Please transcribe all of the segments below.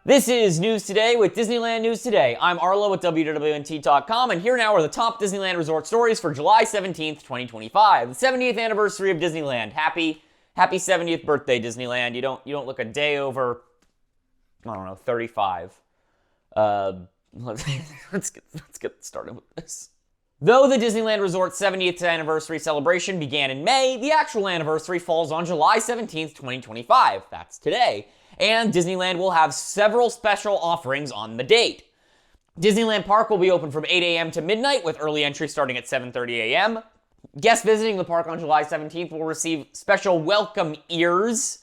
This is News Today with Disneyland News Today. I'm Arlo at WWNT.com, and here now are the top Disneyland resort stories for July 17th, 2025, the 70th anniversary of Disneyland. Happy 70th birthday, Disneyland. You don't look a day over, 35. Let's get started with this. Though the Disneyland Resort's 70th anniversary celebration began in May, the actual anniversary falls on July 17th, 2025. That's today. And Disneyland will have several special offerings on the date. Disneyland Park will be open from 8 a.m. to midnight with early entry starting at 7:30 a.m. Guests visiting the park on July 17th will receive special welcome ears.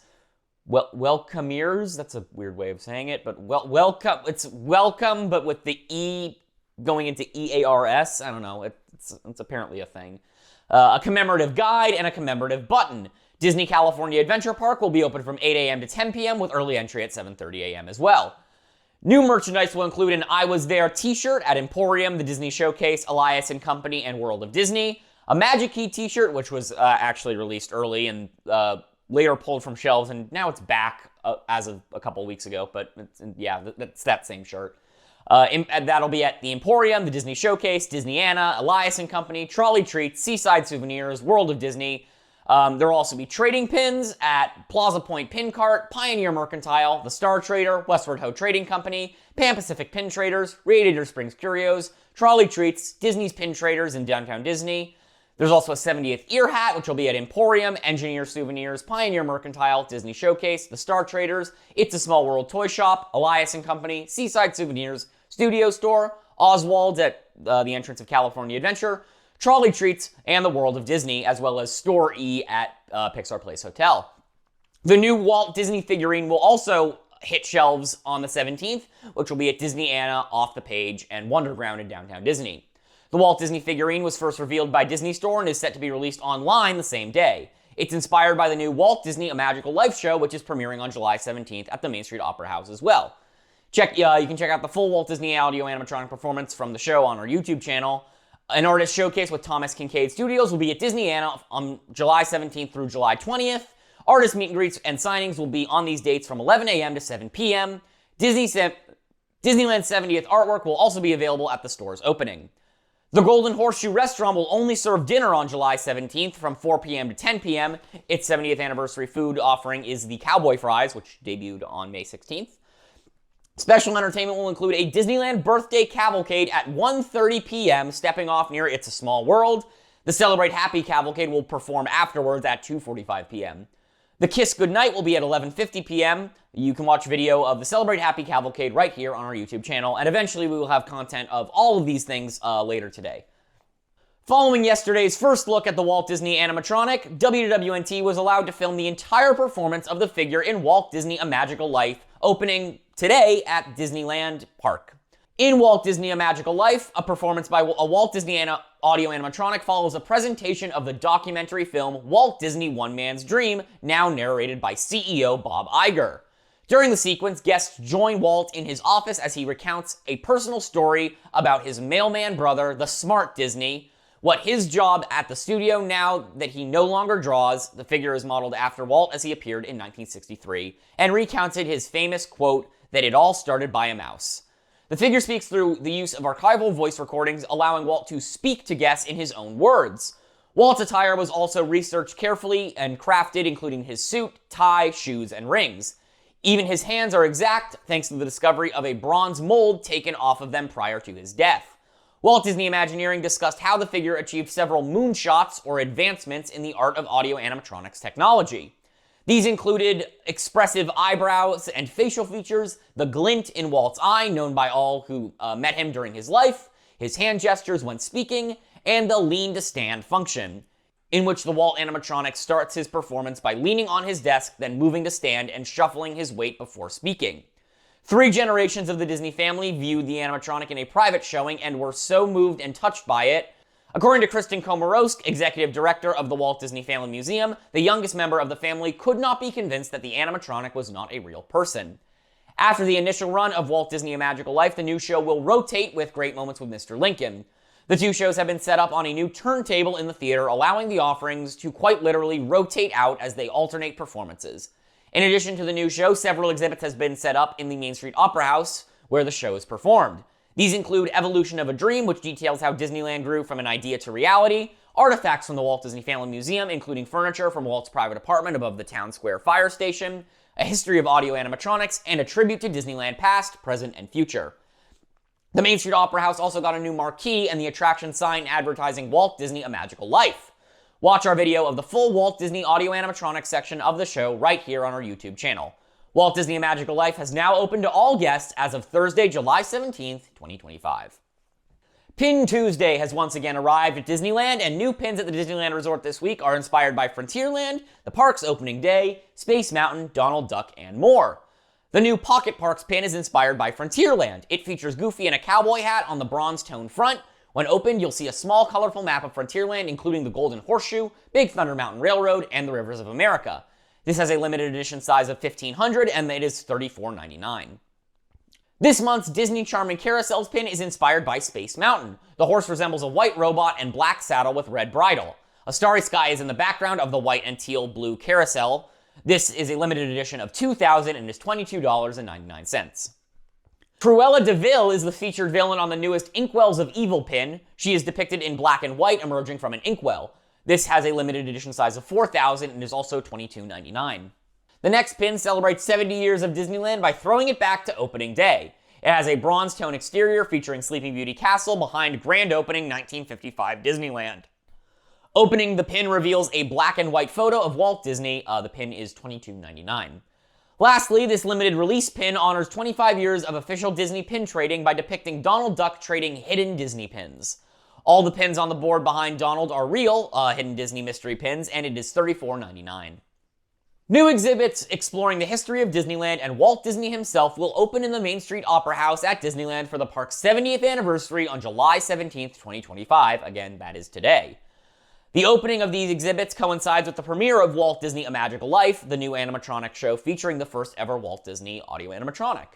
Welcome ears? That's a weird way of saying it, but welcome. It's welcome, but with the E going into EARS. I don't know. It's apparently a thing. A commemorative guide and a commemorative button. Disney California Adventure Park will be open from 8 a.m. to 10 p.m. with early entry at 7:30 a.m. as well. New merchandise will include an I Was There t-shirt at Emporium, the Disney Showcase, Elias & Company, and World of Disney. A Magic Key t-shirt, which was actually released early and later pulled from shelves, and now it's back as of a couple weeks ago, but it's that same shirt. That'll be at the Emporium, the Disney Showcase, Disneyana, Elias & Company, Trolley Treats, Seaside Souvenirs, World of Disney. There will also be trading pins at Plaza Point Pin Cart, Pioneer Mercantile, The Star Trader, Westward Ho Trading Company, Pan Pacific Pin Traders, Radiator Springs Curios, Trolley Treats, Disney's Pin Traders in Downtown Disney. There's also a 70th ear hat, which will be at Emporium, Engineer Souvenirs, Pioneer Mercantile, Disney Showcase, The Star Traders, It's a Small World Toy Shop, Elias & Company, Seaside Souvenirs, Studio Store, Oswald's at the entrance of California Adventure, Trolley Treats, and the World of Disney, as well as Store E at Pixar Place Hotel. The new Walt Disney figurine will also hit shelves on the 17th, which will be at Disneyana, Off the Page, and Wonderground in Downtown Disney. The Walt Disney figurine was first revealed by Disney Store and is set to be released online the same day. It's inspired by the new Walt Disney A Magical Life show, which is premiering on July 17th at the Main Street Opera House as well. You can check out the full Walt Disney Audio-Animatronic performance from the show on our YouTube channel. An artist showcase with Thomas Kincaid Studios will be at Disneyana on July 17th through July 20th. Artist meet and greets and signings will be on these dates from 11 a.m. to 7 p.m. Disneyland 70th artwork will also be available at the store's opening. The Golden Horseshoe Restaurant will only serve dinner on July 17th from 4 p.m. to 10 p.m. Its 70th anniversary food offering is the Cowboy Fries, which debuted on May 16th. Special entertainment will include a Disneyland birthday cavalcade at 1:30 p.m., stepping off near It's a Small World. The Celebrate Happy cavalcade will perform afterwards at 2:45 p.m. The Kiss Goodnight will be at 11:50 p.m. You can watch video of the Celebrate Happy cavalcade right here on our YouTube channel, and eventually we will have content of all of these things later today. Following yesterday's first look at the Walt Disney Animatronic, WWNT was allowed to film the entire performance of the figure in Walt Disney A Magical Life, opening today at Disneyland Park. In Walt Disney A Magical Life, a performance by a Walt Disney Audio-Animatronic follows a presentation of the documentary film Walt Disney One Man's Dream, now narrated by CEO Bob Iger. During the sequence, guests join Walt in his office as he recounts a personal story about his mailman brother, the Smart Disney, what his job at the studio now that he no longer draws. The figure is modeled after Walt as he appeared in 1963, and recounted his famous quote that it all started by a mouse. The figure speaks through the use of archival voice recordings, allowing Walt to speak to guests in his own words. Walt's attire was also researched carefully and crafted, including his suit, tie, shoes, and rings. Even his hands are exact, thanks to the discovery of a bronze mold taken off of them prior to his death. Walt Disney Imagineering discussed how the figure achieved several moonshots or advancements in the art of audio-animatronics technology. These included expressive eyebrows and facial features, the glint in Walt's eye, known by all who met him during his life, his hand gestures when speaking, and the lean to stand function, in which the Walt animatronic starts his performance by leaning on his desk, then moving to stand and shuffling his weight before speaking. 3 generations of the Disney family viewed the animatronic in a private showing and were so moved and touched by it. According to Kristen Komorowsk, executive director of the Walt Disney Family Museum, the youngest member of the family could not be convinced that the animatronic was not a real person. After the initial run of Walt Disney A Magical Life, the new show will rotate with Great Moments with Mr. Lincoln. The 2 shows have been set up on a new turntable in the theater, allowing the offerings to quite literally rotate out as they alternate performances. In addition to the new show, several exhibits have been set up in the Main Street Opera House, where the show is performed. These include Evolution of a Dream, which details how Disneyland grew from an idea to reality, artifacts from the Walt Disney Family Museum, including furniture from Walt's private apartment above the Town Square fire station, a history of audio-animatronics, and a tribute to Disneyland past, present, and future. The Main Street Opera House also got a new marquee and the attraction sign advertising Walt Disney A Magical Life. Watch our video of the full Walt Disney Audio-Animatronics section of the show right here on our YouTube channel. Walt Disney A Magical Life has now opened to all guests as of Thursday, July 17th, 2025. Pin Tuesday has once again arrived at Disneyland, and new pins at the Disneyland Resort this week are inspired by Frontierland, the park's opening day, Space Mountain, Donald Duck, and more. The new Pocket Parks pin is inspired by Frontierland. It features Goofy in a cowboy hat on the bronze tone front. When opened, you'll see a small, colorful map of Frontierland, including the Golden Horseshoe, Big Thunder Mountain Railroad, and the Rivers of America. This has a limited edition size of 1,500, and it is $34.99. This month's Disney Charming Carousels pin is inspired by Space Mountain. The horse resembles a white robot and black saddle with red bridle. A starry sky is in the background of the white and teal blue carousel. This is a limited edition of 2,000 and is $22.99. Cruella de Vil is the featured villain on the newest Inkwells of Evil pin. She is depicted in black and white emerging from an inkwell. This has a limited edition size of 4,000 and is also $22.99. The next pin celebrates 70 years of Disneyland by throwing it back to opening day. It has a bronze tone exterior featuring Sleeping Beauty Castle behind grand opening 1955 Disneyland. Opening the pin reveals a black and white photo of Walt Disney. The pin is $22.99. Lastly, this limited release pin honors 25 years of official Disney pin trading by depicting Donald Duck trading hidden Disney pins. All the pins on the board behind Donald are real, hidden Disney mystery pins, and it is $34.99. New exhibits exploring the history of Disneyland and Walt Disney himself will open in the Main Street Opera House at Disneyland for the park's 70th anniversary on July 17th, 2025. Again, that is today. The opening of these exhibits coincides with the premiere of Walt Disney A Magical Life, the new animatronic show featuring the first ever Walt Disney Audio-Animatronic.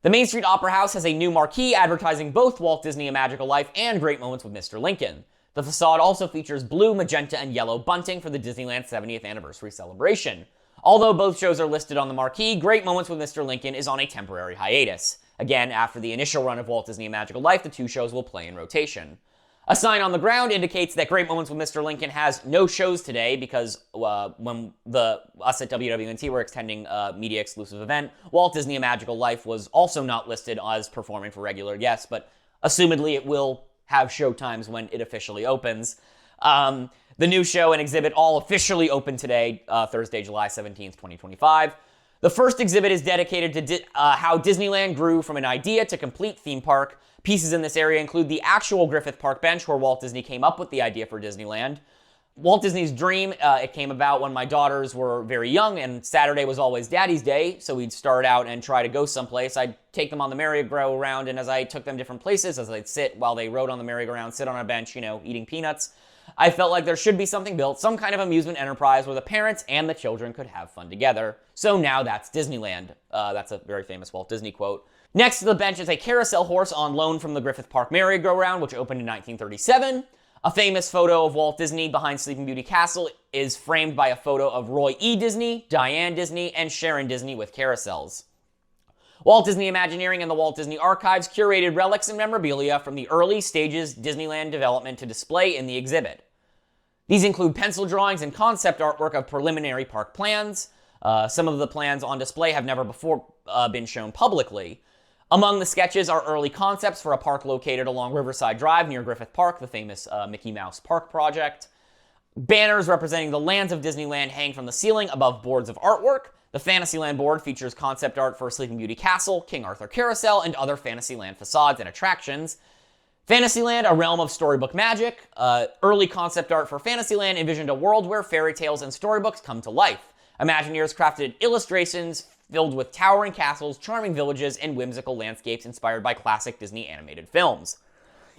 The Main Street Opera House has a new marquee advertising both Walt Disney A Magical Life and Great Moments with Mr. Lincoln. The facade also features blue, magenta, and yellow bunting for the Disneyland 70th anniversary celebration. Although both shows are listed on the marquee, Great Moments with Mr. Lincoln is on a temporary hiatus. Again, after the initial run of Walt Disney A Magical Life, the two shows will play in rotation. A sign on the ground indicates that Great Moments with Mr. Lincoln has no shows today because when us at WWNT were extending a media-exclusive event, Walt Disney A Magical Life was also not listed as performing for regular guests, but assumedly it will have show times when it officially opens. The new show and exhibit all officially open today, Thursday, July 17th, 2025. The first exhibit is dedicated to how Disneyland grew from an idea to complete theme park. Pieces in this area include the actual Griffith Park bench where Walt Disney came up with the idea for Disneyland. Walt Disney's dream, it came about when my daughters were very young and Saturday was always Daddy's Day, so we'd start out and try to go someplace. I'd take them on the merry-go-round, and as I took them different places, as they'd sit while they rode on the merry-go-round, sit on a bench, eating peanuts, I felt like there should be something built, some kind of amusement enterprise where the parents and the children could have fun together. So now that's Disneyland. That's a very famous Walt Disney quote. Next to the bench is a carousel horse on loan from the Griffith Park merry-go-round, which opened in 1937. A famous photo of Walt Disney behind Sleeping Beauty Castle is framed by a photo of Roy E. Disney, Diane Disney, and Sharon Disney with carousels. Walt Disney Imagineering and the Walt Disney Archives curated relics and memorabilia from the early stages Disneyland development to display in the exhibit. These include pencil drawings and concept artwork of preliminary park plans. Some of the plans on display have never before been shown publicly. Among the sketches are early concepts for a park located along Riverside Drive near Griffith Park, the famous Mickey Mouse Park project. Banners representing the lands of Disneyland hang from the ceiling above boards of artwork. The Fantasyland board features concept art for Sleeping Beauty Castle, King Arthur Carousel, and other Fantasyland facades and attractions. Fantasyland, a realm of storybook magic. Early concept art for Fantasyland envisioned a world where fairy tales and storybooks come to life. Imagineers crafted illustrations filled with towering castles, charming villages, and whimsical landscapes inspired by classic Disney animated films.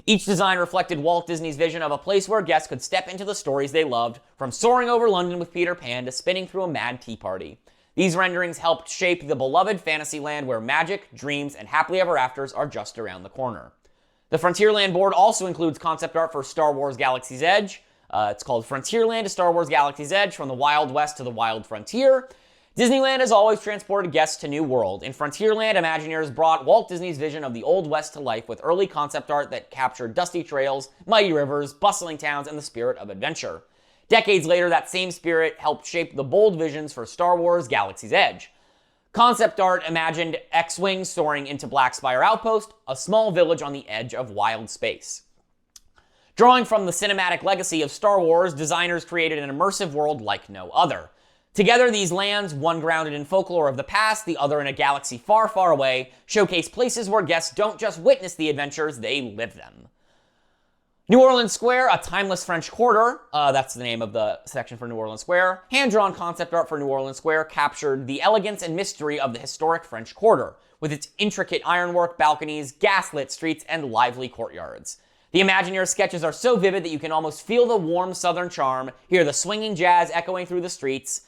Each design reflected Walt Disney's vision of a place where guests could step into the stories they loved, from soaring over London with Peter Pan to spinning through a mad tea party. These renderings helped shape the beloved Fantasyland where magic, dreams, and happily ever afters are just around the corner. The Frontierland board also includes concept art for Star Wars Galaxy's Edge. It's called Frontierland to Star Wars Galaxy's Edge, from the Wild West to the Wild Frontier. Disneyland has always transported guests to New World. In Frontierland, Imagineers brought Walt Disney's vision of the Old West to life with early concept art that captured dusty trails, mighty rivers, bustling towns, and the spirit of adventure. Decades later, that same spirit helped shape the bold visions for Star Wars: Galaxy's Edge. Concept art imagined X-Wings soaring into Black Spire Outpost, a small village on the edge of wild space. Drawing from the cinematic legacy of Star Wars, designers created an immersive world like no other. Together, these lands, one grounded in folklore of the past, the other in a galaxy far, far away, showcase places where guests don't just witness the adventures, they live them. New Orleans Square, a timeless French quarter, that's the name of the section for New Orleans Square. Hand-drawn concept art for New Orleans Square captured the elegance and mystery of the historic French Quarter, with its intricate ironwork, balconies, gaslit streets, and lively courtyards. The Imagineer sketches are so vivid that you can almost feel the warm southern charm, hear the swinging jazz echoing through the streets,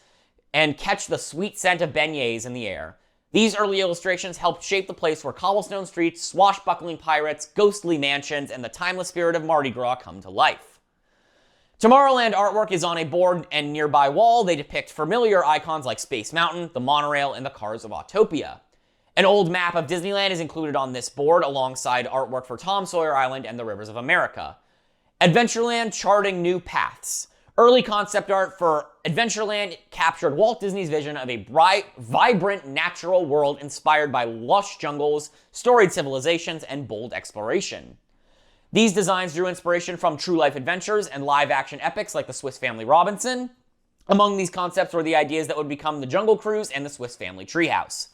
and catch the sweet scent of beignets in the air. These early illustrations helped shape the place where cobblestone streets, swashbuckling pirates, ghostly mansions, and the timeless spirit of Mardi Gras come to life. Tomorrowland artwork is on a board and nearby wall. They depict familiar icons like Space Mountain, the monorail, and the cars of Autopia. An old map of Disneyland is included on this board alongside artwork for Tom Sawyer Island and the Rivers of America. Adventureland charting new paths. Early concept art for Adventureland captured Walt Disney's vision of a bright, vibrant, natural world inspired by lush jungles, storied civilizations, and bold exploration. These designs drew inspiration from true-life adventures and live-action epics like the Swiss Family Robinson. Among these concepts were the ideas that would become the Jungle Cruise and the Swiss Family Treehouse.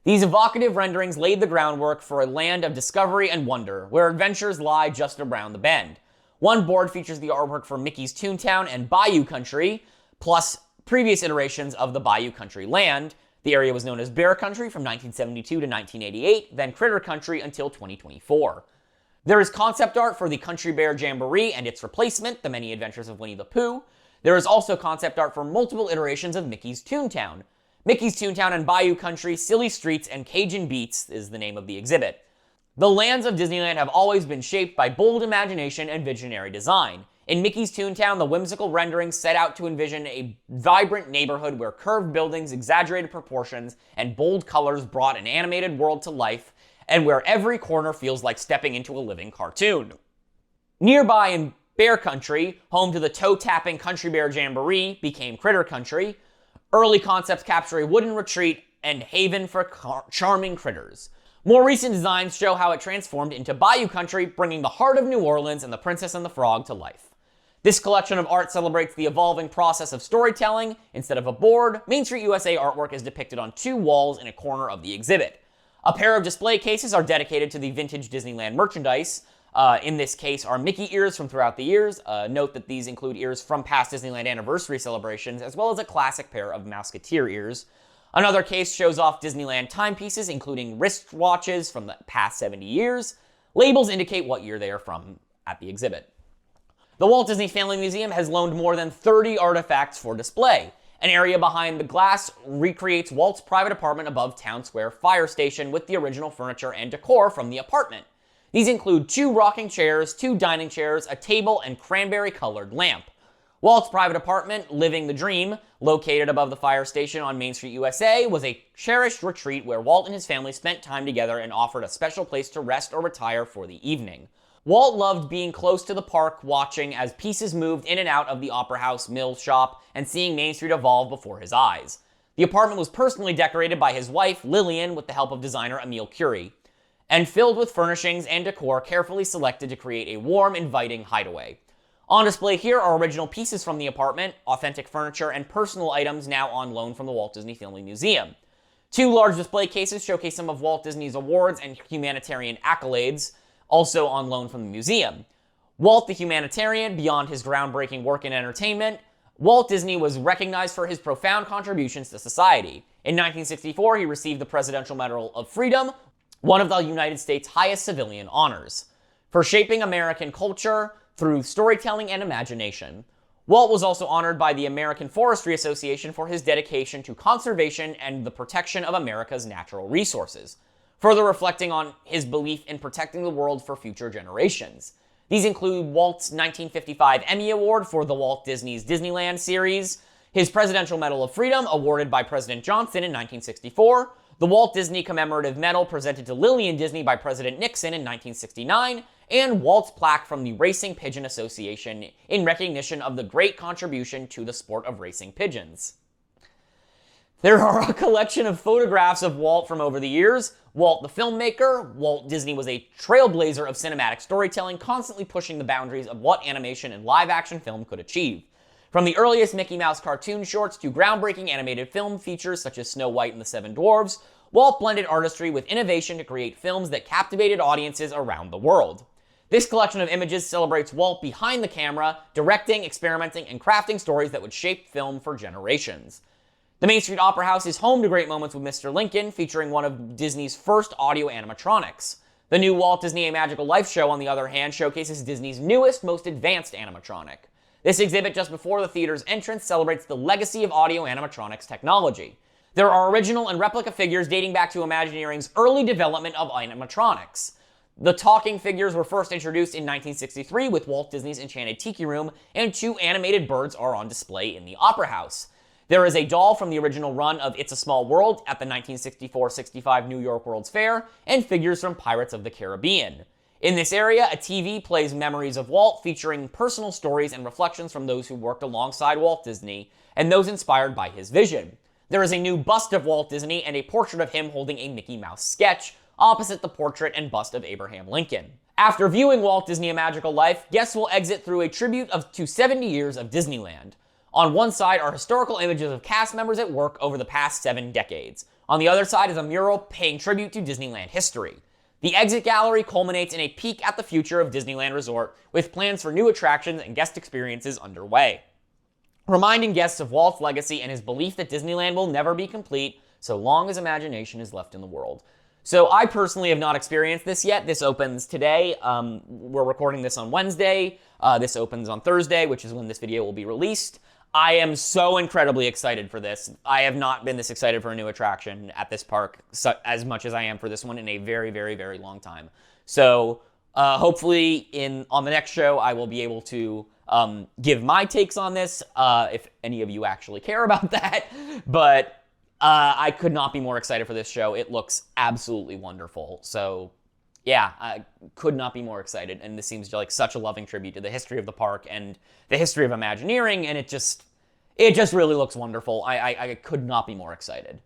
These evocative renderings laid the groundwork for a land of discovery and wonder, where adventures lie just around the bend. One board features the artwork for Mickey's Toontown and Bayou Country, plus previous iterations of the Bayou Country land. The area was known as Bear Country from 1972 to 1988, then Critter Country until 2024. There is concept art for the Country Bear Jamboree and its replacement, The Many Adventures of Winnie the Pooh. There is also concept art for multiple iterations of Mickey's Toontown. Mickey's Toontown and Bayou Country, Silly Streets, and Cajun Beats is the name of the exhibit. The lands of Disneyland have always been shaped by bold imagination and visionary design. In Mickey's Toontown, the whimsical renderings set out to envision a vibrant neighborhood where curved buildings, exaggerated proportions, and bold colors brought an animated world to life, and where every corner feels like stepping into a living cartoon. Nearby in Bear Country, home to the toe-tapping Country Bear Jamboree, became Critter Country. Early concepts capture a wooden retreat and haven for charming critters. More recent designs show how it transformed into Bayou Country, bringing the heart of New Orleans and the Princess and the Frog to life. This collection of art celebrates the evolving process of storytelling. Instead of a board, Main Street USA artwork is depicted on two walls in a corner of the exhibit. A pair of display cases are dedicated to the vintage Disneyland merchandise. In this case are Mickey ears from throughout the years. Note that these include ears from past Disneyland anniversary celebrations, as well as a classic pair of Mouseketeer ears. Another case shows off Disneyland timepieces, including wristwatches from the past 70 years. Labels indicate what year they are from at the exhibit. The Walt Disney Family Museum has loaned more than 30 artifacts for display. An area behind the glass recreates Walt's private apartment above Town Square Fire Station with the original furniture and decor from the apartment. These include 2 rocking chairs, 2 dining chairs, a table, and cranberry-colored lamp. Walt's private apartment, Living the Dream, located above the fire station on Main Street, USA, was a cherished retreat where Walt and his family spent time together and offered a special place to rest or retire for the evening. Walt loved being close to the park, watching as pieces moved in and out of the Opera House Mill shop and seeing Main Street evolve before his eyes. The apartment was personally decorated by his wife, Lillian, with the help of designer Emile Curie, and filled with furnishings and decor carefully selected to create a warm, inviting hideaway. On display here are original pieces from the apartment, authentic furniture, and personal items now on loan from the Walt Disney Family Museum. 2 large display cases showcase some of Walt Disney's awards and humanitarian accolades, also on loan from the museum. Walt the Humanitarian, beyond his groundbreaking work in entertainment, Walt Disney was recognized for his profound contributions to society. In 1964, he received the Presidential Medal of Freedom, one of the United States' highest civilian honors, for shaping American culture through storytelling and imagination. Walt was also honored by the American Forestry Association for his dedication to conservation and the protection of America's natural resources, further reflecting on his belief in protecting the world for future generations. These include Walt's 1955 Emmy Award for the Walt Disney's Disneyland series, His Presidential Medal of Freedom, awarded by President Johnson in 1964, the Walt Disney Commemorative Medal presented to Lillian Disney by President Nixon in 1969, and Walt's plaque from the Racing Pigeon Association in recognition of the great contribution to the sport of racing pigeons. There are a collection of photographs of Walt from over the years. Walt the filmmaker. Walt Disney was a trailblazer of cinematic storytelling, constantly pushing the boundaries of what animation and live-action film could achieve. From the earliest Mickey Mouse cartoon shorts to groundbreaking animated film features such as Snow White and the Seven Dwarfs, Walt blended artistry with innovation to create films that captivated audiences around the world. This collection of images celebrates Walt behind the camera, directing, experimenting, and crafting stories that would shape film for generations. The Main Street Opera House is home to Great Moments with Mr. Lincoln, featuring one of Disney's first audio-animatronics. The new Walt Disney A Magical Life show, on the other hand, showcases Disney's newest, most advanced animatronic. This exhibit just before the theater's entrance celebrates the legacy of audio-animatronics technology. There are original and replica figures dating back to Imagineering's early development of animatronics. The talking figures were first introduced in 1963 with Walt Disney's Enchanted Tiki Room, and 2 animated birds are on display in the Opera House. There is a doll from the original run of It's a Small World at the 1964-65 New York World's Fair, and figures from Pirates of the Caribbean. In this area, a TV plays Memories of Walt, featuring personal stories and reflections from those who worked alongside Walt Disney, and those inspired by his vision. There is a new bust of Walt Disney and a portrait of him holding a Mickey Mouse sketch, opposite the portrait and bust of Abraham Lincoln. After viewing Walt Disney A Magical Life, guests will exit through a tribute to 70 years of Disneyland. On one side are historical images of cast members at work over the past 7 decades. On the other side is a mural paying tribute to Disneyland history. The exit gallery culminates in a peek at the future of Disneyland Resort, with plans for new attractions and guest experiences underway, reminding guests of Walt's legacy and his belief that Disneyland will never be complete so long as imagination is left in the world. So I personally have not experienced this yet. This opens today. We're recording this on Wednesday. This opens on Thursday, which is when this video will be released. I am so incredibly excited for this. I have not been this excited for a new attraction at this park as much as I am for this one in a very, very, very long time. So hopefully on the next show, I will be able to give my takes on this, if any of you actually care about that. But I could not be more excited for this show. It looks absolutely wonderful. So yeah, I could not be more excited, and this seems like such a loving tribute to the history of the park and the history of Imagineering, and it just really looks wonderful. I could not be more excited.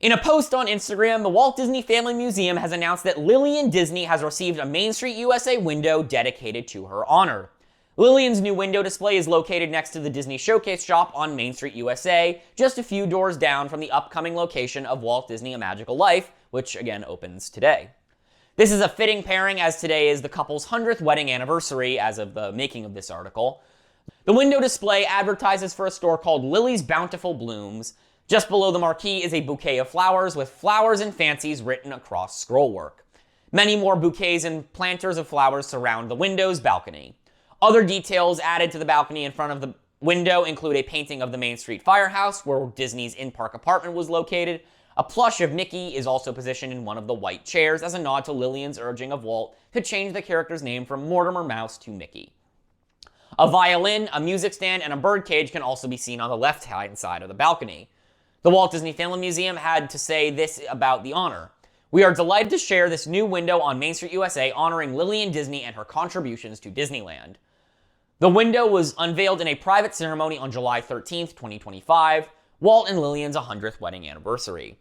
In a post on Instagram, the Walt Disney Family Museum has announced that Lillian Disney has received a Main Street USA window dedicated to her honor. Lillian's new window display is located next to the Disney Showcase shop on Main Street USA, just a few doors down from the upcoming location of Walt Disney A Magical Life, which again opens today. This is a fitting pairing, as today is the couple's 100th wedding anniversary as of the making of this article. The window display advertises for a store called Lily's Bountiful Blooms. Just below the marquee is a bouquet of flowers with flowers and fancies written across scrollwork. Many more bouquets and planters of flowers surround the window's balcony. Other details added to the balcony in front of the window include a painting of the Main Street Firehouse, where Disney's in-park apartment was located. A plush of Mickey is also positioned in one of the white chairs as a nod to Lillian's urging of Walt to change the character's name from Mortimer Mouse to Mickey. A violin, a music stand, and a birdcage can also be seen on the left-hand side of the balcony. The Walt Disney Family Museum had to say this about the honor. "We are delighted to share this new window on Main Street USA honoring Lillian Disney and her contributions to Disneyland." The window was unveiled in a private ceremony on July 13th, 2025, Walt and Lillian's 100th wedding anniversary.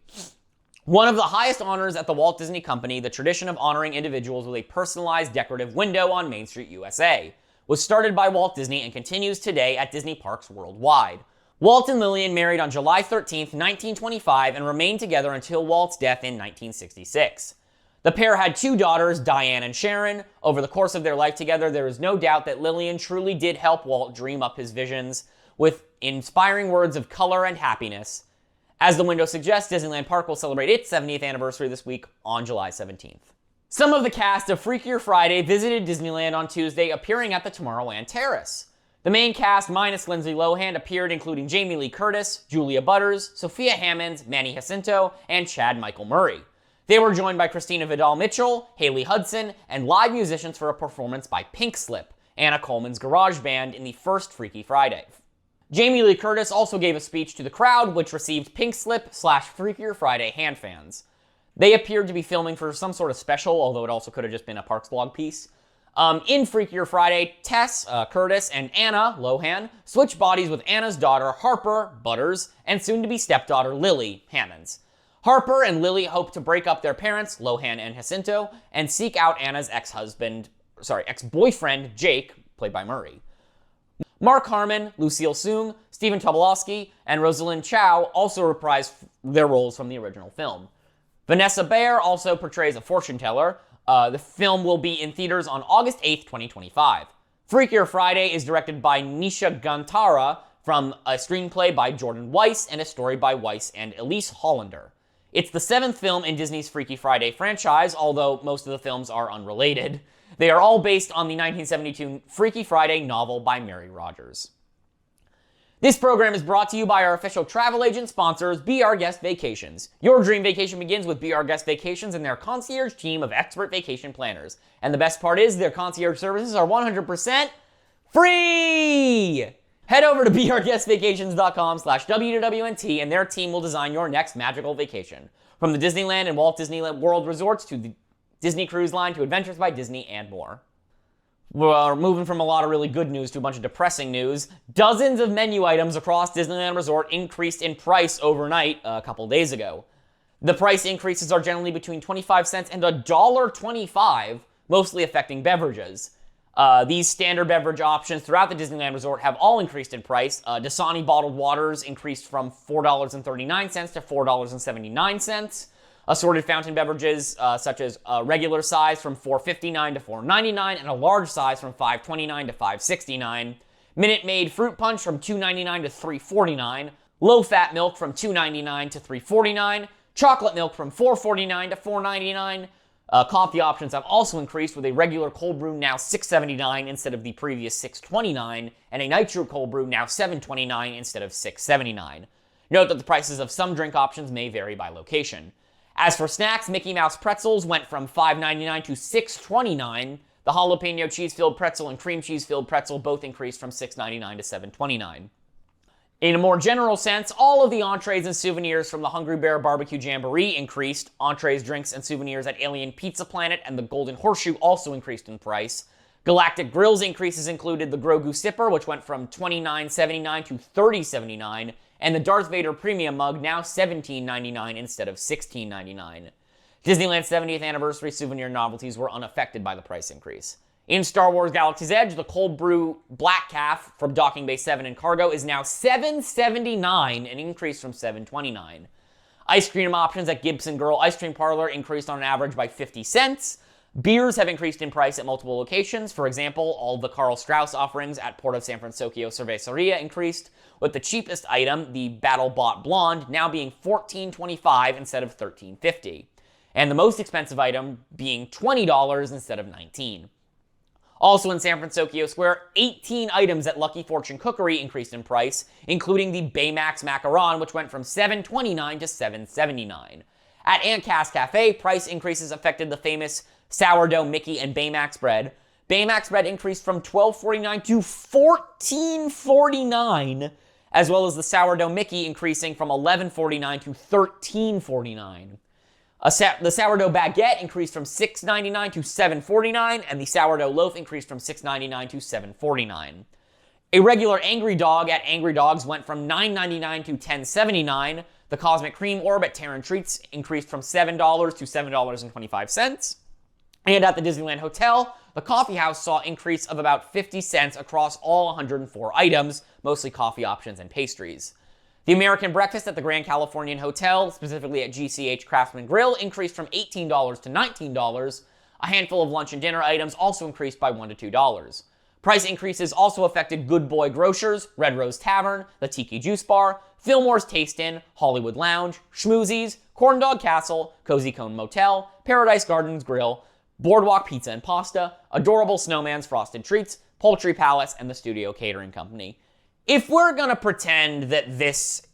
One of the highest honors at the Walt Disney Company, the tradition of honoring individuals with a personalized decorative window on Main Street USA, was started by Walt Disney and continues today at Disney parks worldwide. Walt and Lillian married on July 13th, 1925, and remained together until Walt's death in 1966. The pair had 2 daughters, Diane and Sharon. Over the course of their life together, there is no doubt that Lillian truly did help Walt dream up his visions with inspiring words of color and happiness. As the window suggests, Disneyland Park will celebrate its 70th anniversary this week on July 17th. Some of the cast of Freakier Friday visited Disneyland on Tuesday, appearing at the Tomorrowland Terrace. The main cast, minus Lindsay Lohan, appeared including Jamie Lee Curtis, Julia Butters, Sophia Hammond, Manny Jacinto, and Chad Michael Murray. They were joined by Christina Vidal-Mitchell, Haley Hudson, and live musicians for a performance by Pink Slip, Anna Coleman's garage band, in the first Freaky Friday. Jamie Lee Curtis also gave a speech to the crowd, which received Pink Slip/Freakier Friday hand fans. They appeared to be filming for some sort of special, although it also could have just been a Parks blog piece. In Freakier Friday, Tess, Curtis, and Anna, Lohan, switch bodies with Anna's daughter, Harper, Butters, and soon-to-be stepdaughter, Lily, Hammonds. Harper and Lily hope to break up their parents, Lohan and Jacinto, and seek out Anna's ex-boyfriend, Jake, played by Murray. Mark Harmon, Lucille Soong, Stephen Tobolowsky, and Rosalind Chow also reprise their roles from the original film. Vanessa Bayer also portrays a fortune teller. The film will be in theaters on August 8th, 2025. Freakier Friday is directed by Nisha Gantara from a screenplay by Jordan Weiss and a story by Weiss and Elise Hollander. It's the 7th film in Disney's Freaky Friday franchise, although most of the films are unrelated. They are all based on the 1972 Freaky Friday novel by Mary Rogers. This program is brought to you by our official travel agent sponsors, Be Our Guest Vacations. Your dream vacation begins with Be Our Guest Vacations and their concierge team of expert vacation planners. And the best part is their concierge services are 100% free! Head over to beourguestvacations.com/WWNT and their team will design your next magical vacation. From the Disneyland and Walt Disney World resorts to the Disney Cruise Line to Adventures by Disney and more. We're moving from a lot of really good news to a bunch of depressing news. Dozens of menu items across Disneyland Resort increased in price overnight a couple days ago. The price increases are generally between 25 cents and $1.25, mostly affecting beverages. These standard beverage options throughout the Disneyland Resort have all increased in price. Dasani bottled waters increased from $4.39 to $4.79. Assorted fountain beverages, such as a regular size from $4.59 to $4.99, and a large size from $5.29 to $5.69. Minute Maid fruit punch from $2.99 to $3.49. Low-fat milk from $2.99 to $3.49. Chocolate milk from $4.49 to $4.99. Coffee options have also increased, with a regular cold brew now $6.79 instead of the previous $6.29, and a nitro cold brew now $7.29 instead of $6.79. Note that the prices of some drink options may vary by location. As for snacks, Mickey Mouse Pretzels went from $5.99 to $6.29. The jalapeno cheese-filled pretzel and cream cheese-filled pretzel both increased from $6.99 to $7.29. In a more general sense, all of the entrees and souvenirs from the Hungry Bear Barbecue Jamboree increased. Entrees, drinks, and souvenirs at Alien Pizza Planet and the Golden Horseshoe also increased in price. Galactic Grill's increases included the Grogu Sipper, which went from $29.79 to $30.79, and the Darth Vader Premium Mug, now $17.99 instead of $16.99. Disneyland's 70th anniversary souvenir novelties were unaffected by the price increase. In Star Wars Galaxy's Edge, the Cold Brew Black Calf from Docking Bay 7 and Cargo is now $7.79, an increase from $7.29. Ice cream options at Gibson Girl Ice Cream Parlor increased on average by 50 cents. Beers have increased in price at multiple locations. For example, all the Carl Strauss offerings at Port of San Francisco Cerveceria increased, with the cheapest item, the Battle Bot Blonde, now being $14.25 instead of $13.50, and the most expensive item being $20 instead of $19. Also in San Francisco Square, 18 items at Lucky Fortune Cookery increased in price, including the Baymax macaron, which went from $7.29 to $7.79. At Aunt Cass Cafe, price increases affected the famous sourdough Mickey and Baymax bread. Baymax bread increased from $12.49 to $14.49, as well as the sourdough Mickey increasing from $11.49 to $13.49. The sourdough baguette increased from $6.99 to $7.49, and the sourdough loaf increased from $6.99 to $7.49. A regular Angry Dog at Angry Dogs went from $9.99 to $10.79. The Cosmic Cream Orb at Terran Treats increased from $7 to $7.25. And at the Disneyland Hotel, the coffee house saw an increase of about 50 cents across all 104 items, mostly coffee options and pastries. The American breakfast at the Grand Californian Hotel, specifically at GCH Craftsman Grill, increased from $18 to $19. A handful of lunch and dinner items also increased by $1 to $2. Price increases also affected Good Boy Grocers, Red Rose Tavern, the Tiki Juice Bar, Fillmore's Taste Inn, Hollywood Lounge, Schmoozies, Corn Dog Castle, Cozy Cone Motel, Paradise Gardens Grill, Boardwalk Pizza and Pasta, Adorable Snowman's Frosted Treats, Poultry Palace, and the Studio Catering Company. If we're gonna pretend that this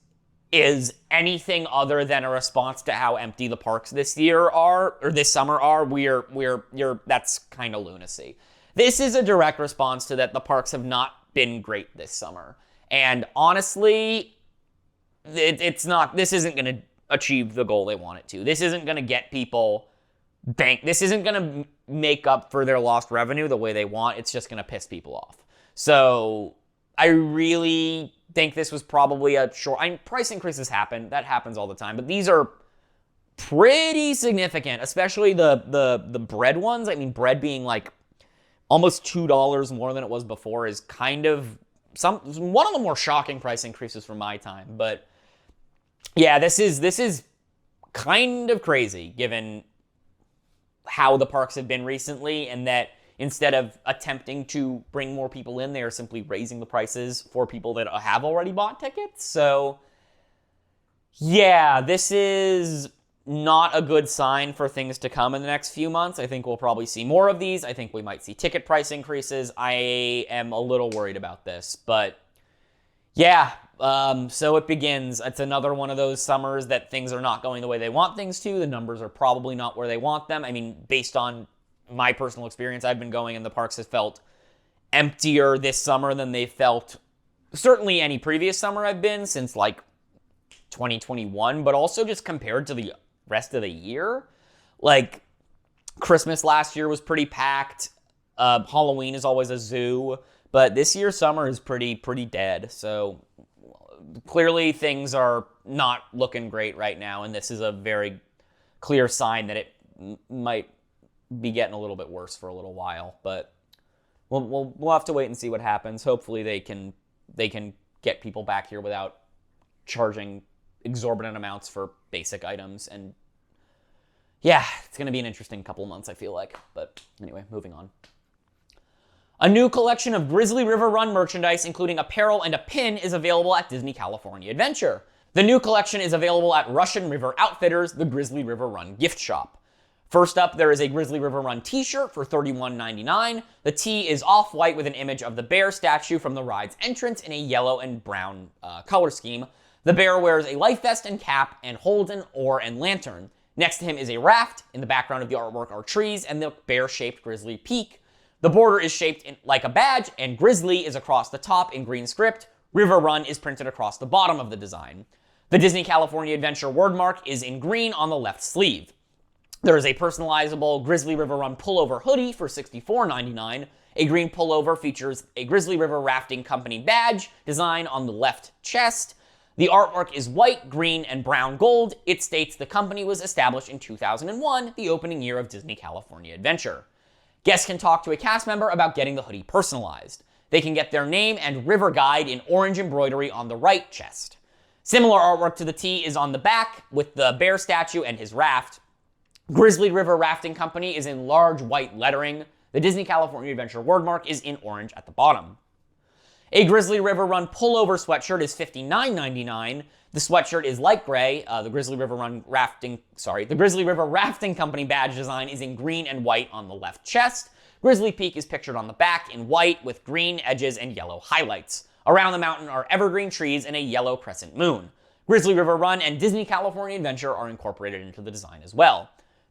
is anything other than a response to how empty the parks this year are, or this summer are, that's kind of lunacy. This is a direct response to that the parks have not been great this summer. And honestly, this isn't going to achieve the goal they want it to. This isn't going to get people this isn't going to make up for their lost revenue the way they want. It's just going to piss people off. So I really think this was probably a price increases happen. That happens all the time. But these are pretty significant, especially the bread ones. I mean, bread being like almost $2 more than it was before is kind of one of the more shocking price increases from my time. But yeah, this is kind of crazy given how the parks have been recently, and that instead of attempting to bring more people in, they are simply raising the prices for people that have already bought tickets. So yeah, this is not a good sign for things to come in the next few months. I think we'll probably see more of these. I think we might see ticket price increases. I am a little worried about this, but yeah, so it begins. It's another one of those summers that things are not going the way they want things to. The numbers are probably not where they want them. I mean, based on my personal experience, I've been going and the parks have felt emptier this summer than they felt certainly any previous summer I've been since like 2021, but also just compared to the rest of the year. Like, Christmas last year was pretty packed. Halloween is always a zoo, but this year's summer is pretty dead. So clearly things are not looking great right now, and this is a very clear sign that it might be getting a little bit worse for a little while. But we'll have to wait and see what happens. Hopefully they can get people back here without charging exorbitant amounts for basic items. And yeah, it's going to be an interesting couple of months, I feel like. But anyway, moving on. A new collection of Grizzly River Run merchandise, including apparel and a pin, is available at Disney California Adventure. The new collection is available at Russian River Outfitters, the Grizzly River Run gift shop. First up, there is a Grizzly River Run t-shirt for $31.99. The tee is off-white with an image of the bear statue from the ride's entrance in a yellow and brown color scheme. The bear wears a life vest and cap and holds an oar and lantern. Next to him is a raft. In the background of the artwork are trees and the bear-shaped Grizzly Peak. The border is shaped like a badge, and Grizzly is across the top in green script. River Run is printed across the bottom of the design. The Disney California Adventure wordmark is in green on the left sleeve. There is a personalizable Grizzly River Run pullover hoodie for $64.99. A green pullover features a Grizzly River Rafting Company badge design on the left chest. The artwork is white, green, and brown gold. It states the company was established in 2001, the opening year of Disney California Adventure. Guests can talk to a cast member about getting the hoodie personalized. They can get their name and river guide in orange embroidery on the right chest. Similar artwork to the tee is on the back with the bear statue and his raft. Grizzly River Rafting Company is in large white lettering. The Disney California Adventure wordmark is in orange at the bottom. A Grizzly River Run pullover sweatshirt is $59.99. The sweatshirt is light gray. The Grizzly River Rafting Company badge design is in green and white on the left chest. Grizzly Peak is pictured on the back in white with green edges and yellow highlights. Around the mountain are evergreen trees and a yellow crescent moon. Grizzly River Run and Disney California Adventure are incorporated into the design as well.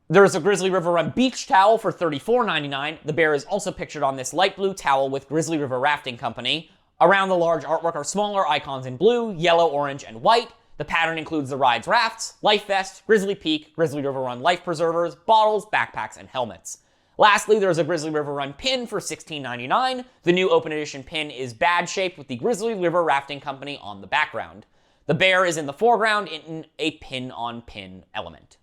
There is a Grizzly River Run beach towel for $34.99. The bear is also pictured on this light blue towel with Grizzly River Rafting Company. Around the large artwork are smaller icons in blue, yellow, orange, and white. The pattern includes the ride's rafts, life vest, Grizzly Peak, Grizzly River Run life preservers, bottles, backpacks, and helmets. Lastly, there's a Grizzly River Run pin for $16.99. The new open edition pin is badge-shaped with the Grizzly River Rafting Company on the background. The bear is in the foreground in a pin-on-pin element.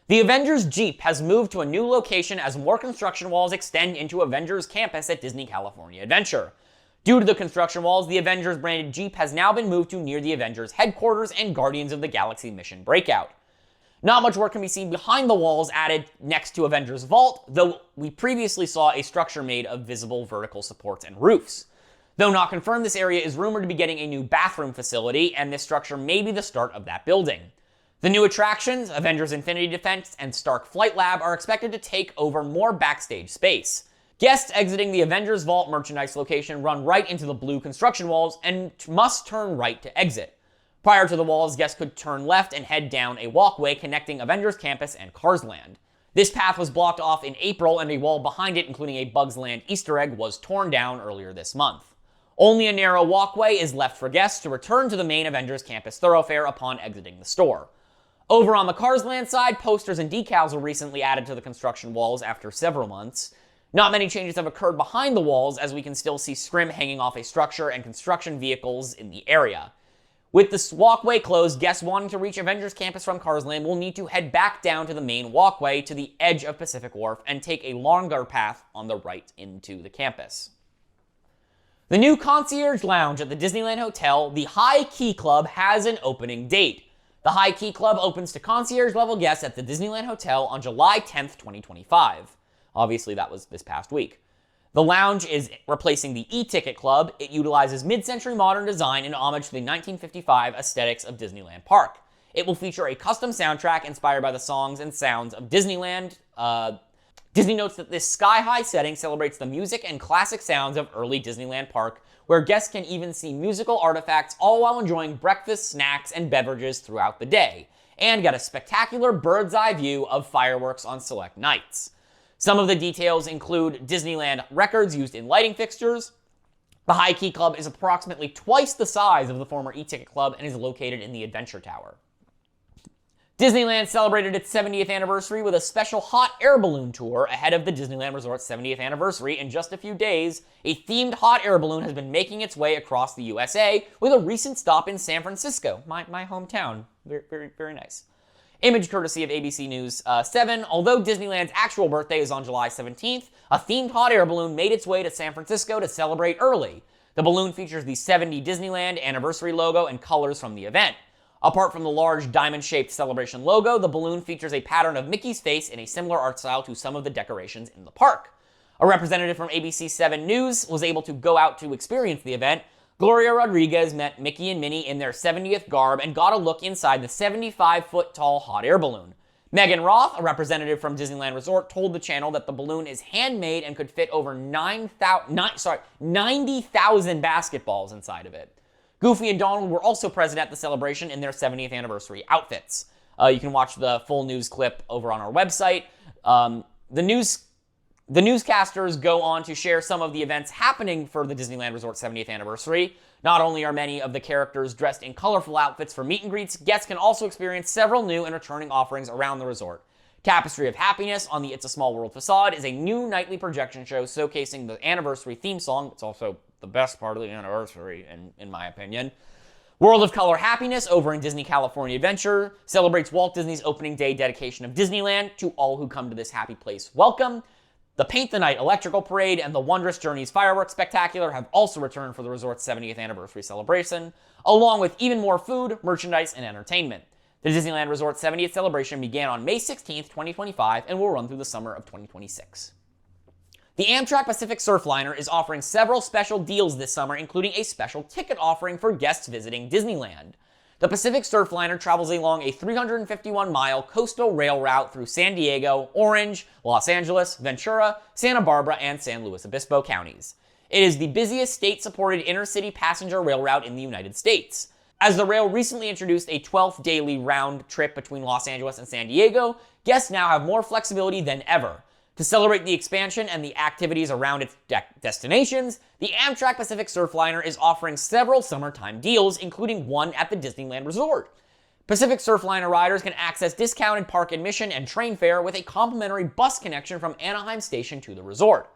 The Avengers Jeep has moved to a new location as more construction walls extend into Avengers campus at Disney California Adventure. Due to the construction walls, the Avengers branded Jeep has now been moved to near the Avengers headquarters and Guardians of the Galaxy mission breakout. Not much work can be seen behind the walls added next to Avengers Vault, though we previously saw a structure made of visible vertical supports and roofs. Though not confirmed, this area is rumored to be getting a new bathroom facility, and this structure may be the start of that building. The new attractions, Avengers Infinity Defense and Stark Flight Lab, are expected to take over more backstage space. Guests exiting the Avengers Vault merchandise location run right into the blue construction walls and must turn right to exit. Prior to the walls, guests could turn left and head down a walkway connecting Avengers Campus and Cars Land. This path was blocked off in April, and a wall behind it, including a Bugs Land Easter egg, was torn down earlier this month. Only a narrow walkway is left for guests to return to the main Avengers campus thoroughfare upon exiting the store. Over on the Cars Land side, posters and decals were recently added to the construction walls after several months. Not many changes have occurred behind the walls, as we can still see scrim hanging off a structure and construction vehicles in the area. With this walkway closed, guests wanting to reach Avengers Campus from Cars Land will need to head back down to the main walkway to the edge of Pacific Wharf and take a longer path on the right into the campus. The new Concierge Lounge at the Disneyland Hotel, the High Key Club, has an opening date. The High Key Club opens to concierge-level guests at the Disneyland Hotel on July 10th, 2025. Obviously, that was this past week. The lounge is replacing the e-ticket club. It utilizes mid-century modern design in homage to the 1955 aesthetics of Disneyland Park. It will feature a custom soundtrack inspired by the songs and sounds of Disneyland. Disney notes that this sky-high setting celebrates the music and classic sounds of early Disneyland Park, where guests can even see musical artifacts all while enjoying breakfast, snacks, and beverages throughout the day, and get a spectacular bird's-eye view of fireworks on select nights. Some of the details include Disneyland records used in lighting fixtures. The High Key Club is approximately twice the size of the former e-ticket club and is located in the Adventure Tower. Disneyland celebrated its 70th anniversary with a special hot air balloon tour ahead of the Disneyland Resort's 70th anniversary. In just a few days, a themed hot air balloon has been making its way across the USA, with a recent stop in San Francisco, my hometown. Very, very, very nice. Image courtesy of ABC News 7. Although Disneyland's actual birthday is on July 17th, a themed hot air balloon made its way to San Francisco to celebrate early. The balloon features the 70 Disneyland anniversary logo and colors from the event. Apart from the large diamond-shaped celebration logo, the balloon features a pattern of Mickey's face in a similar art style to some of the decorations in the park. A representative from ABC 7 News was able to go out to experience the event. Gloria Rodriguez met Mickey and Minnie in their 70th garb and got a look inside the 75-foot-tall hot air balloon. Megan Roth, a representative from Disneyland Resort, told the channel that the balloon is handmade and could fit over 90,000 basketballs inside of it. Goofy and Donald were also present at the celebration in their 70th anniversary outfits. You can watch the full news clip over on our website. The newscasters go on to share some of the events happening for the Disneyland Resort 70th anniversary. Not only are many of the characters dressed in colorful outfits for meet and greets, guests can also experience several new and returning offerings around the resort. Tapestry of Happiness on the It's a Small World facade is a new nightly projection show showcasing the anniversary theme song. It's also the best part of the anniversary, in my opinion. World of Color Happiness over in Disney California Adventure celebrates Walt Disney's opening day dedication of Disneyland. To all who come to this happy place, welcome. The Paint the Night Electrical Parade and the Wondrous Journeys Fireworks Spectacular have also returned for the resort's 70th anniversary celebration, along with even more food, merchandise, and entertainment. The Disneyland Resort 70th celebration began on May 16th, 2025, and will run through the summer of 2026. The Amtrak Pacific Surfliner is offering several special deals this summer, including a special ticket offering for guests visiting Disneyland. The Pacific Surfliner travels along a 351-mile coastal rail route through San Diego, Orange, Los Angeles, Ventura, Santa Barbara, and San Luis Obispo counties. It is the busiest state-supported intercity passenger rail route in the United States. As the rail recently introduced a 12th daily round trip between Los Angeles and San Diego, guests now have more flexibility than ever. To celebrate the expansion and the activities around its destinations, the Amtrak Pacific Surfliner is offering several summertime deals, including one at the Disneyland Resort. Pacific Surfliner riders can access discounted park admission and train fare with a complimentary bus connection from Anaheim Station to the resort.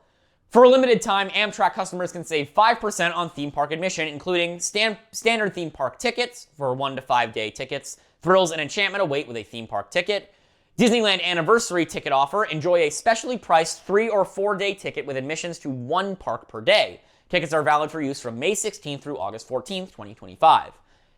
For a limited time, Amtrak customers can save 5% on theme park admission, including standard theme park tickets for 1 to 5 day tickets, Thrills and Enchantment await with a theme park ticket. Disneyland Anniversary ticket offer, enjoy a specially priced 3 or 4 day ticket with admissions to 1 park per day. Tickets are valid for use from May 16th through August 14th, 2025.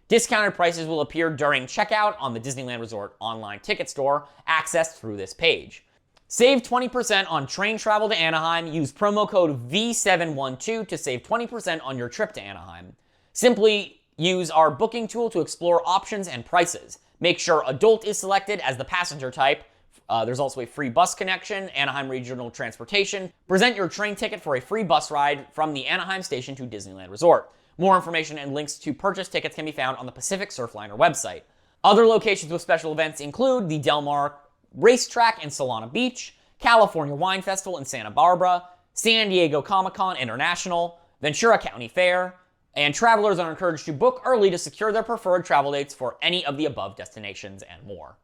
Discounted prices will appear during checkout on the Disneyland Resort online ticket store, accessed through this page. Save 20% on train travel to Anaheim. Use promo code V712 to save 20% on your trip to Anaheim. Simply use our booking tool to explore options and prices. Make sure adult is selected as the passenger type. There's also a free bus connection, Anaheim Regional Transportation. Present your train ticket for a free bus ride from the Anaheim Station to Disneyland Resort. More information and links to purchase tickets can be found on the Pacific Surfliner website. Other locations with special events include the Del Mar Racetrack in Solana Beach, California Wine Festival in Santa Barbara, San Diego Comic-Con International, Ventura County Fair, and travelers are encouraged to book early to secure their preferred travel dates for any of the above destinations and more.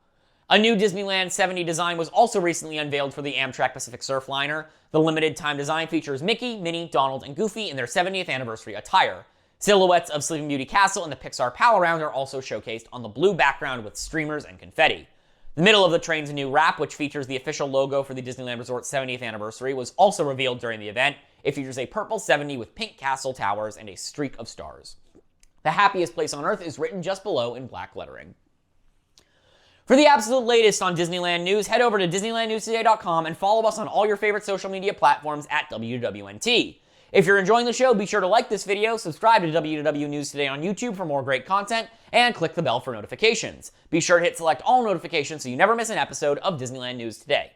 A new Disneyland 70 design was also recently unveiled for the Amtrak Pacific Surfliner. The limited time design features Mickey, Minnie, Donald, and Goofy in their 70th anniversary attire. Silhouettes of Sleeping Beauty Castle and the Pixar Pal Around are also showcased on the blue background with streamers and confetti. The middle of the train's new wrap, which features the official logo for the Disneyland Resort's 70th anniversary, was also revealed during the event. It features a purple 70 with pink castle towers and a streak of stars. The happiest place on Earth is written just below in black lettering. For the absolute latest on Disneyland news, head over to DisneylandNewsToday.com and follow us on all your favorite social media platforms at WWNT. If you're enjoying the show, be sure to like this video, subscribe to WW News Today on YouTube for more great content, and click the bell for notifications. Be sure to hit select all notifications so you never miss an episode of Disneyland News Today.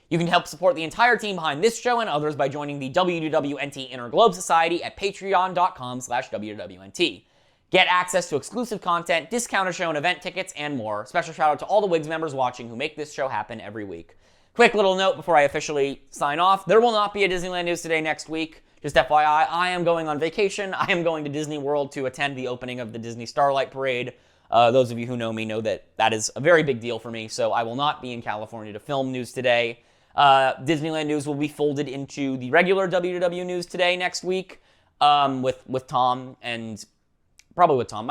You can help support the entire team behind this show and others by joining the WWNT Inner Globe Society at patreon.com/WWNT. Get access to exclusive content, discounted show and event tickets, and more. Special shout out to all the WIGS members watching who make this show happen every week. Quick little note before I officially sign off. There will not be a Disneyland News Today next week. Just FYI, I am going on vacation. I am going to Disney World to attend the opening of the Disney Starlight Parade. Those of you who know me know that that is a very big deal for me, so I will not be in California to film News Today. Disneyland News will be folded into the regular WW News Today next week with Tom and probably with Tom.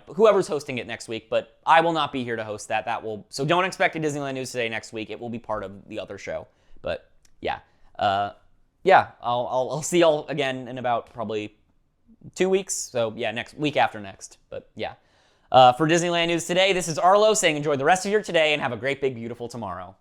Whoever's hosting it next week, but I will not be here to host that. So don't expect a Disneyland News Today next week. It will be part of the other show. But yeah. I'll see y'all again in about probably 2 weeks. So yeah, next week after next. But yeah. For Disneyland News Today, this is Arlo saying enjoy the rest of your today and have a great, big, beautiful tomorrow.